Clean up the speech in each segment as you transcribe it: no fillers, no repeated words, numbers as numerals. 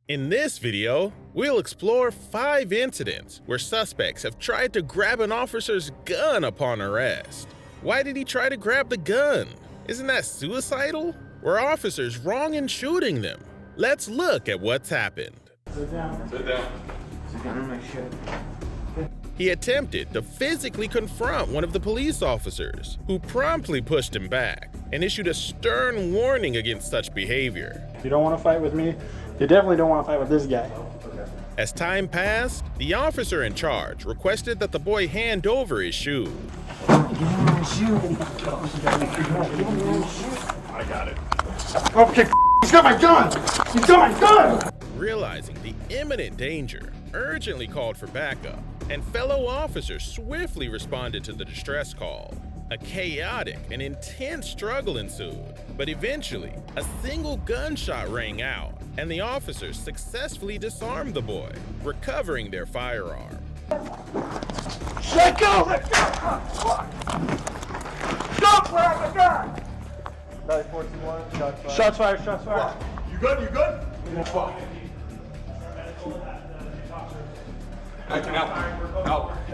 In this video, we'll explore 5 incidents where suspects have tried to grab an officer's gun upon arrest. Why did he try to grab the gun? Isn't that suicidal? Were officers wrong in shooting them? Let's look at what's happened. Sit down. Sit down. Sit down in my shit. He attempted to physically confront one of the police officers, who promptly pushed him back and issued a stern warning against such behavior. If you don't want to fight with me, you definitely don't want to fight with this guy. As time passed, the officer in charge requested that the boy hand over his shoe. Give me my shoe. I got it. Okay, he's got my gun! He's got my gun! Realizing the imminent danger, urgently called for backup, and fellow officers swiftly responded to the distress call. A chaotic and intense struggle ensued, but eventually, a single gunshot rang out, and the officers successfully disarmed the boy, recovering their firearm. Let go! Let go! Stop! Where have the gun? 941, Shots fired, shots fired. You good? You good? Fuck.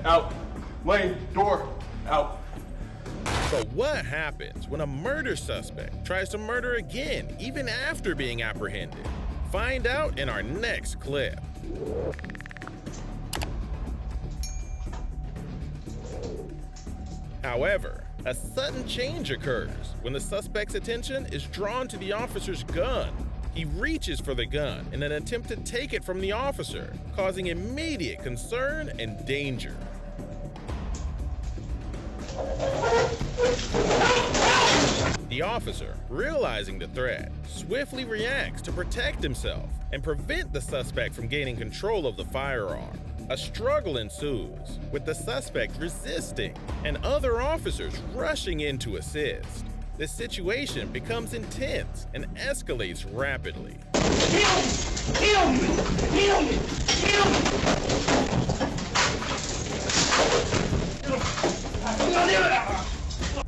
Out. Lane, door, out. So what happens when a murder suspect tries to murder again, even after being apprehended? Find out in our next clip. However, a sudden change occurs when the suspect's attention is drawn to the officer's gun. He reaches for the gun in an attempt to take it from the officer, causing immediate concern and danger. The officer, realizing the threat, swiftly reacts to protect himself and prevent the suspect from gaining control of the firearm. A struggle ensues, with the suspect resisting and other officers rushing in to assist. The situation becomes intense and escalates rapidly.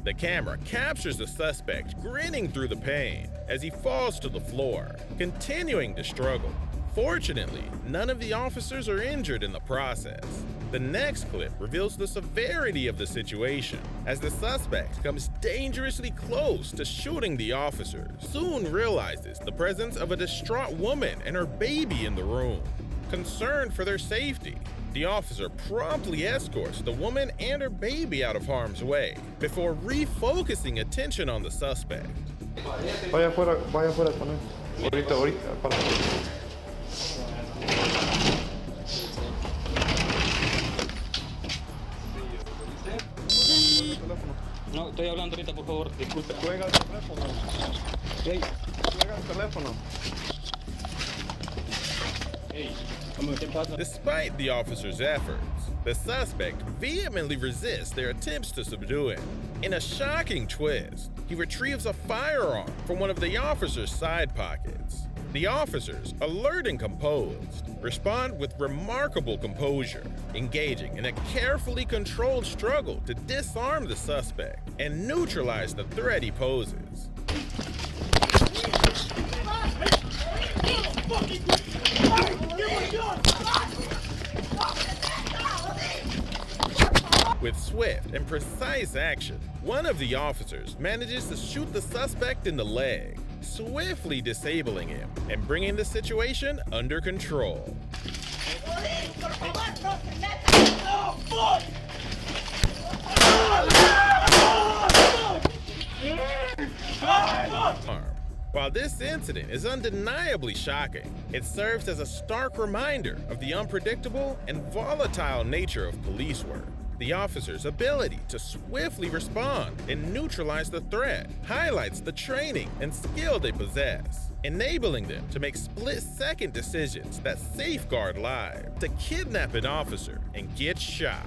The camera captures the suspect grinning through the pain as he falls to the floor, continuing to struggle. Fortunately, none of the officers are injured in the process. The next clip reveals the severity of the situation as the suspect comes dangerously close to shooting the officers. Soon realizes the presence of a distraught woman and her baby in the room. Concerned for their safety, the officer promptly escorts the woman and her baby out of harm's way before refocusing attention on the suspect. Vaya afuera con él. Ahorita, para. No, estoy hablando ahorita, por favor, disculpe. Juega el teléfono. Hey, Juega el teléfono. hey, ¿qué pasa? Despite the officer's efforts, the suspect vehemently resists their attempts to subdue him. In a shocking twist, he retrieves a firearm from one of the officer's side pockets. The officers, alert and composed, respond with remarkable composure, engaging in a carefully controlled struggle to disarm the suspect and neutralize the threat he poses. With swift and precise action, one of the officers manages to shoot the suspect in the leg, swiftly disabling him and bringing the situation under control. While this incident is undeniably shocking, it serves as a stark reminder of the unpredictable and volatile nature of police work. The officer's ability to swiftly respond and neutralize the threat highlights the training and skill they possess, enabling them to make split-second decisions that safeguard lives. To kidnap an officer and get shot.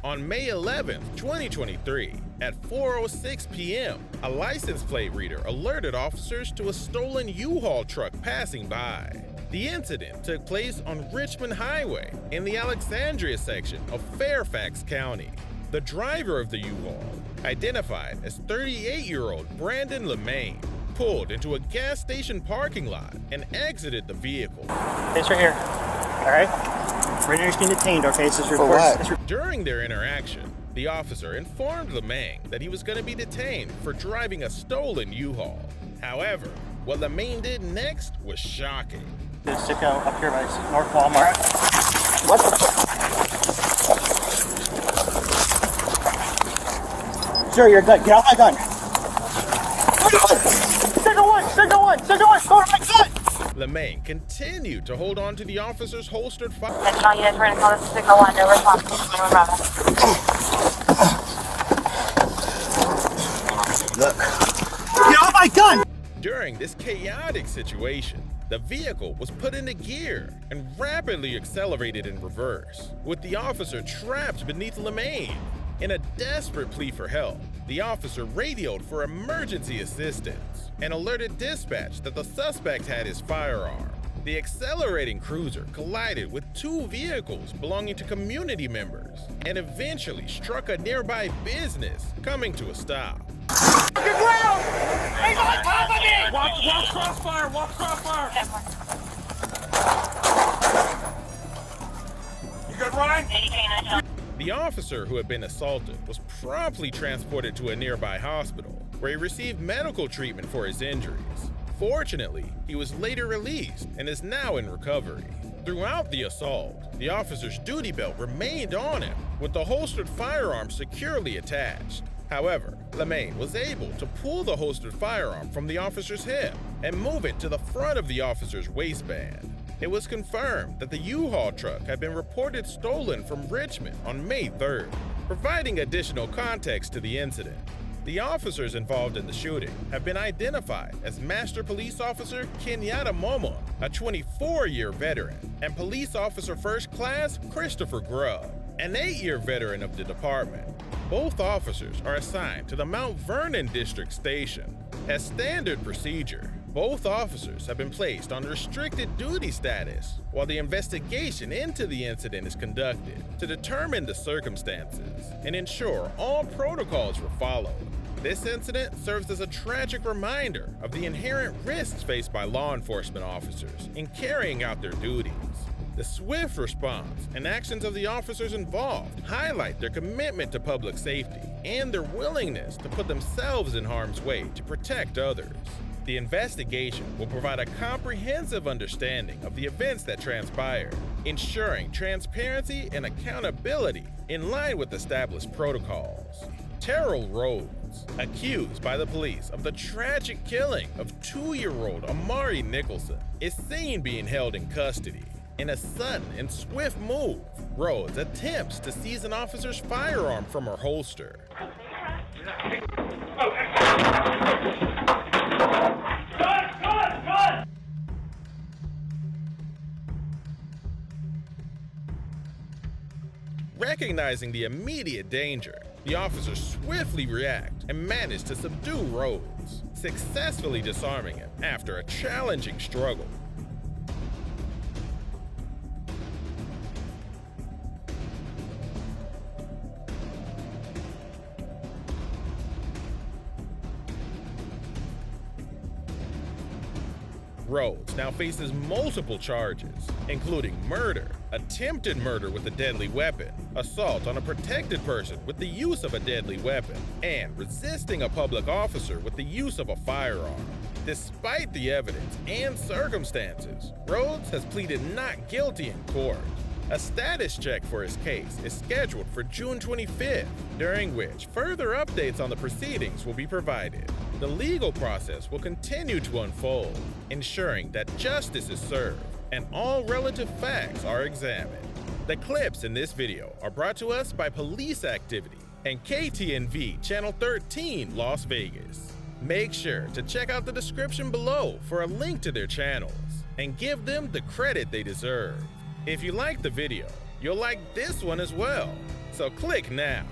On May 11, 2023, at 4:06 p.m., a license plate reader alerted officers to a stolen U-Haul truck passing by. The incident took place on Richmond Highway in the Alexandria section of Fairfax County. The driver of the U-Haul, identified as 38-year-old Brandon LeMaine, pulled into a gas station parking lot and exited the vehicle. It's right here. All right? Render's being detained, okay? This is report. During their interaction, the officer informed LeMain that he was going to be detained for driving a stolen U-Haul. However, what LeMain did next was shocking. Just stick out up here by North Walmart. What the fuck? Sir, you're good. Get off my gun. Signal one! Signal one! Signal one! Go to my gun! LeMain continued to hold on to the officer's holstered firearm. Attention all units, we're going to call this signal 1, no response. Look. Get off my gun! During this chaotic situation, the vehicle was put into gear and rapidly accelerated in reverse, with the officer trapped beneath LeMain. In a desperate plea for help, the officer radioed for emergency assistance and alerted dispatch that the suspect had his firearm. The accelerating cruiser collided with two vehicles belonging to community members and eventually struck a nearby business, coming to a stop. Get ground! He's on top of me! Watch crossfire! Watch crossfire! You good, Ryan? The officer who had been assaulted was promptly transported to a nearby hospital, where he received medical treatment for his injuries. Fortunately, he was later released and is now in recovery. Throughout the assault, the officer's duty belt remained on him, with the holstered firearm securely attached. However, LeMain was able to pull the holstered firearm from the officer's hip and move it to the front of the officer's waistband. It was confirmed that the U-Haul truck had been reported stolen from Richmond on May 3rd, providing additional context to the incident. The officers involved in the shooting have been identified as Master Police Officer Kenyatta Momo, a 24-year veteran, and Police Officer First Class Christopher Grubb, an 8-year veteran of the department. Both officers are assigned to the Mount Vernon District Station. As standard procedure, both officers have been placed on restricted duty status while the investigation into the incident is conducted to determine the circumstances and ensure all protocols were followed. This incident serves as a tragic reminder of the inherent risks faced by law enforcement officers in carrying out their duties. The swift response and actions of the officers involved highlight their commitment to public safety and their willingness to put themselves in harm's way to protect others. The investigation will provide a comprehensive understanding of the events that transpired, ensuring transparency and accountability in line with established protocols. Terrell Rhodes, accused by the police of the tragic killing of 2-year-old Amari Nicholson, is seen being held in custody. In a sudden and swift move, Rhodes attempts to seize an officer's firearm from her holster. Recognizing the immediate danger, the officers swiftly react and manage to subdue Rhodes, successfully disarming him after a challenging struggle. Rhodes now faces multiple charges, including murder, attempted murder with a deadly weapon, assault on a protected person with the use of a deadly weapon, and resisting a public officer with the use of a firearm. Despite the evidence and circumstances, Rhodes has pleaded not guilty in court. A status check for his case is scheduled for June 25th, during which further updates on the proceedings will be provided. The legal process will continue to unfold, ensuring that justice is served and all relative facts are examined. The clips in this video are brought to us by PoliceActivity and KTNV Channel 13 Las Vegas. Make sure to check out the description below for a link to their channels and give them the credit they deserve. If you liked the video, you'll like this one as well, so click now.